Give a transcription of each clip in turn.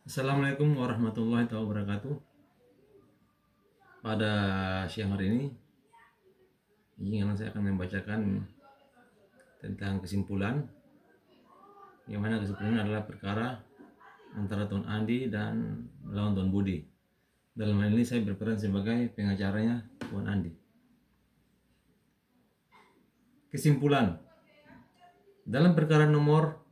Assalamualaikum warahmatullahi wabarakatuh. Pada siang hari ini, saya akan membacakan tentang kesimpulan, yang mana kesimpulannya adalah perkara antara Tuan Andi dan melawan Tuan Budi. Dalam hal ini saya berperan sebagai pengacaranya Tuan Andi. Kesimpulan, dalam perkara nomor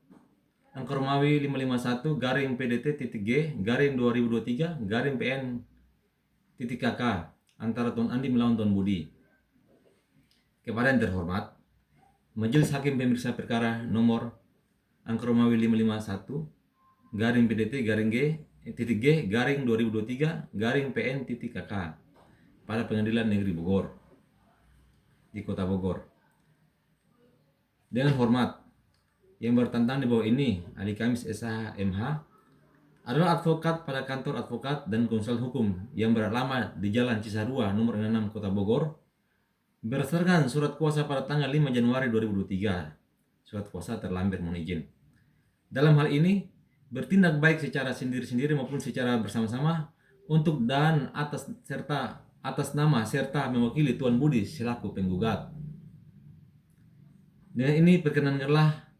angka Romawi 551 garing PDT titik G garing 2023 garing PN titik KK antara Tuan Andi melawan Tuan Budi. Kepada yang terhormat, Majelis Hakim Pemeriksa Perkara nomor angka Romawi 551 garing PDT garing G titik G garing 2023 garing PN titik KK pada Pengadilan Negeri Bogor di Kota Bogor. Dengan hormat, yang bertentang di bawah ini, Adi Kamis SH MH, adalah advokat pada kantor advokat dan konsul hukum yang beralamat di Jalan Cisarua nomor 6 Kota Bogor, berdasarkan surat kuasa pada tanggal 5 Januari 2023. Surat kuasa terlampir mohon izin. Dalam hal ini, bertindak baik secara sendiri-sendiri maupun secara bersama-sama untuk dan atas nama serta mewakili Tuan Budi selaku penggugat. Dengan ini perkenankanlah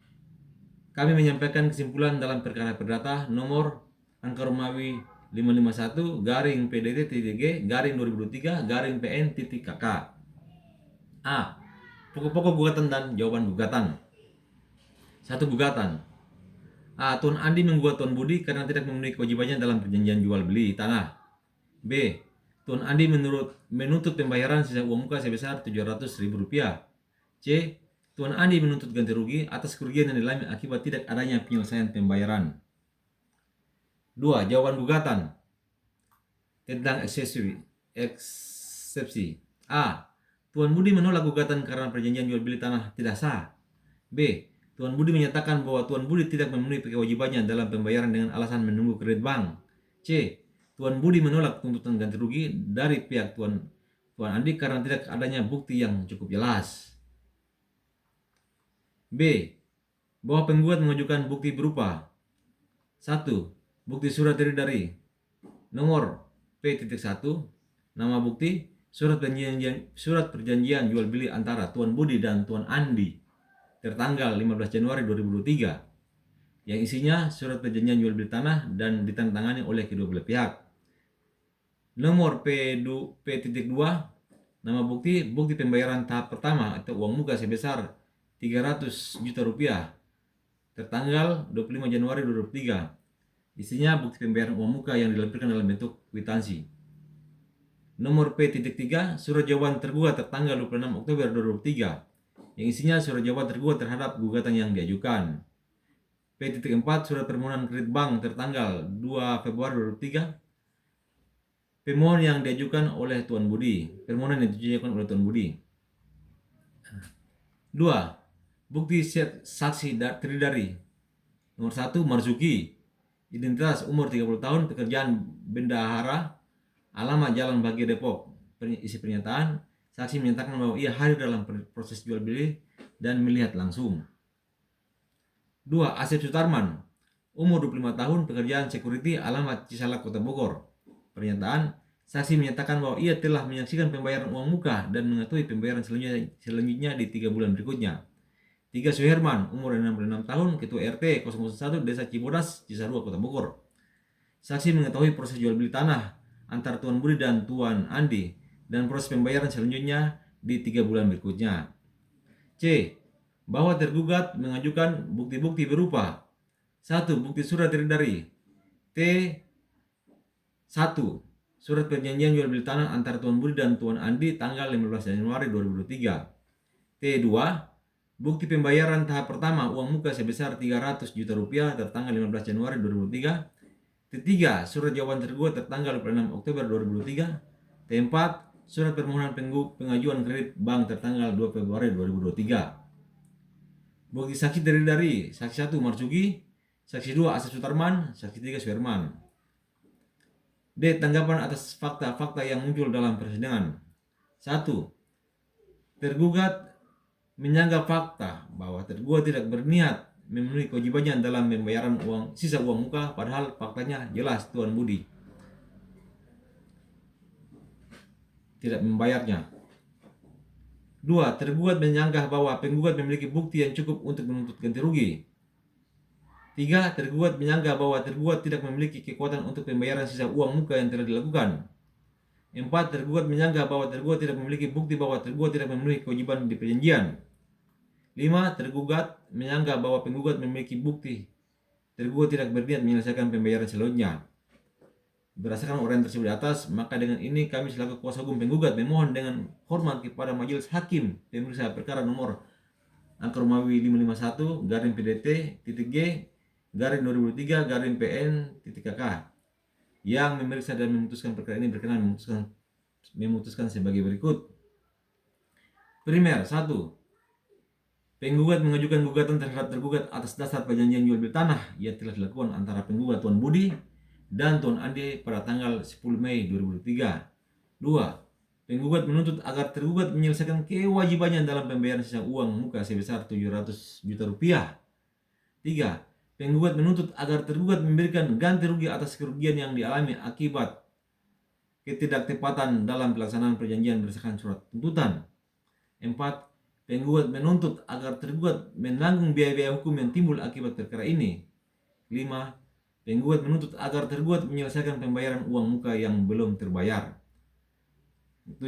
kami menyampaikan kesimpulan dalam perkara perdata nomor angka Romawi 551 garing PDT titik G garing 2023 garing PN titik KK. A. Pokok-pokok gugatan dan jawaban gugatan. 1. Gugatan. A. Tuan Andi menggugat Tuan Budi karena tidak memenuhi kewajibannya dalam perjanjian jual beli tanah. B. Tuan Andi menuntut pembayaran sisa uang muka sebesar Rp700.000. C. Tuan Andi menuntut ganti rugi atas kerugian yang dialami akibat tidak adanya penyelesaian pembayaran. 2. Jawaban gugatan tentang eksepsi. A. Tuan Budi menolak gugatan karena perjanjian jual beli tanah tidak sah. B. Tuan Budi menyatakan bahwa Tuan Budi tidak memenuhi kewajibannya dalam pembayaran dengan alasan menunggu kredit bank. C. Tuan Budi menolak tuntutan ganti rugi dari pihak Tuan Andi karena tidak adanya bukti yang cukup jelas. B. Bahwa penggugat mengajukan bukti berupa 1. Bukti surat dari nomor P.1, nama bukti surat perjanjian jual beli antara Tuan Budi dan Tuan Andi tertanggal 15 Januari 2023 yang isinya surat perjanjian jual beli tanah dan ditandatangani oleh kedua belah pihak. Nomor P.2, nama bukti pembayaran tahap pertama atau uang muka sebesar Rp300 juta tertanggal 25 Januari 2023. Isinya bukti pembayaran uang muka yang dilampirkan dalam bentuk kwitansi. Nomor P.3, surat jawaban tergugat tertanggal 26 Oktober 2023 yang isinya surat jawaban tergugat terhadap gugatan yang diajukan. P.4, surat permohonan kredit bank tertanggal 2 Februari 2023. Permohonan yang diajukan oleh Tuan Budi. 2. Bukti saksi terdiri dari nomor 1, Marzuki, identitas umur 30 tahun, pekerjaan bendahara, alamat Jalan Bahagia Depok. Isi pernyataan, saksi menyatakan bahwa ia hadir dalam proses jual beli dan melihat langsung. 2. Asep Sutarman, umur 25 tahun, pekerjaan security, alamat Cisalak, Kota Bogor. Pernyataan, saksi menyatakan bahwa ia telah menyaksikan pembayaran uang muka dan mengetahui pembayaran selanjutnya di 3 bulan berikutnya. 3. Suherman, umur 66 tahun, ketua RT 001 Desa Cibodas, Cisarua, Kota Bogor. Saksi mengetahui proses jual beli tanah antara Tuan Budi dan Tuan Andi dan proses pembayaran selanjutnya di 3 bulan berikutnya. C. Bahwa tergugat mengajukan bukti-bukti berupa 1. Bukti surat dari T1, surat perjanjian jual beli tanah antara Tuan Budi dan Tuan Andi tanggal 15 Januari 2023. T2, bukti pembayaran tahap pertama uang muka sebesar Rp300 juta tertanggal 15 Januari 2023. T3, surat jawaban tergugat tertanggal 26 Oktober 2023. T4, surat permohonan pengajuan kredit bank tertanggal 2 Februari 2023. Bukti saksi terdiri dari saksi 1, Marzuki, saksi 2, Asep Sutarman, saksi 3, Suherman. D. Tanggapan atas fakta-fakta yang muncul dalam persidangan. 1. Tergugat menyanggah fakta bahwa tergugat tidak berniat memenuhi kewajibannya dalam pembayaran sisa uang muka, padahal faktanya jelas Tuan Budi tidak membayarnya. 2. Tergugat menyanggah bahwa penggugat memiliki bukti yang cukup untuk menuntut ganti rugi. 3. Tergugat menyanggah bahwa tergugat tidak memiliki kekuatan untuk pembayaran sisa uang muka yang telah dilakukan. 4. Tergugat menyanggah bahwa tergugat tidak memiliki bukti bahwa tergugat tidak memenuhi kewajiban di perjanjian. 5. Tergugat menyanggah bahwa penggugat memiliki bukti tergugat tidak berniat menyelesaikan pembayaran selanjutnya. Berdasarkan uraian tersebut di atas, maka dengan ini kami selaku kuasa hukum penggugat memohon dengan hormat kepada Majelis Hakim Pemeriksa Perkara nomor angka Romawi 551 garing PDT titik G garing 2003 garing PN titik KK yang memeriksa dan memutuskan perkara ini berkenan memutuskan sebagai berikut. Primer, 1. Penggugat mengajukan gugatan terhadap tergugat atas dasar perjanjian jual beli tanah yang telah dilakukan antara penggugat Tuan Budi dan Tuan Andi pada tanggal 10 Mei 2003. 2. Penggugat menuntut agar tergugat menyelesaikan kewajibannya dalam pembayaran sisa uang muka sebesar 700 juta rupiah. 3. Penggugat menuntut agar tergugat memberikan ganti rugi atas kerugian yang dialami akibat ketidaktepatan dalam pelaksanaan perjanjian berdasarkan surat tuntutan. 4. Penggugat menuntut agar tergugat menanggung biaya-biaya hukum yang timbul akibat perkara ini. 5. Penggugat menuntut agar tergugat menyelesaikan pembayaran uang muka yang belum terbayar. 7.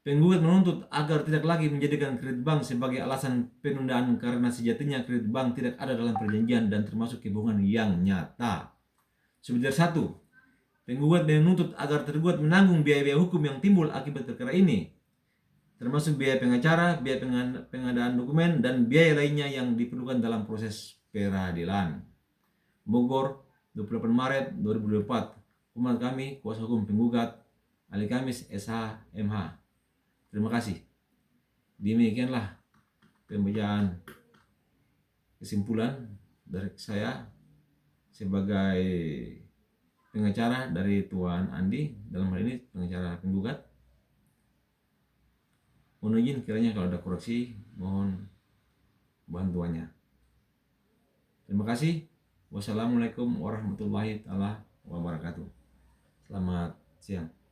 Penggugat menuntut agar tidak lagi menjadikan kredit bank sebagai alasan penundaan karena sejatinya kredit bank tidak ada dalam perjanjian dan termasuk kebohongan yang nyata. Subsidiar 1. Penggugat menuntut agar tergugat menanggung biaya-biaya hukum yang timbul akibat perkara ini, termasuk biaya pengacara, biaya pengadaan dokumen, dan biaya lainnya yang diperlukan dalam proses peradilan. Bogor, 28 Maret 2024. Hormat kami, kuasa hukum penggugat, Ali Kamis SH MH. Terima kasih. Demikianlah pembacaan kesimpulan dari saya sebagai pengacara dari Tuan Andi, dalam hal ini pengacara penggugat. Mohon izin kiranya kalau ada koreksi, mohon bantuannya. Terima kasih. Wassalamualaikum warahmatullahi wabarakatuh. Selamat siang.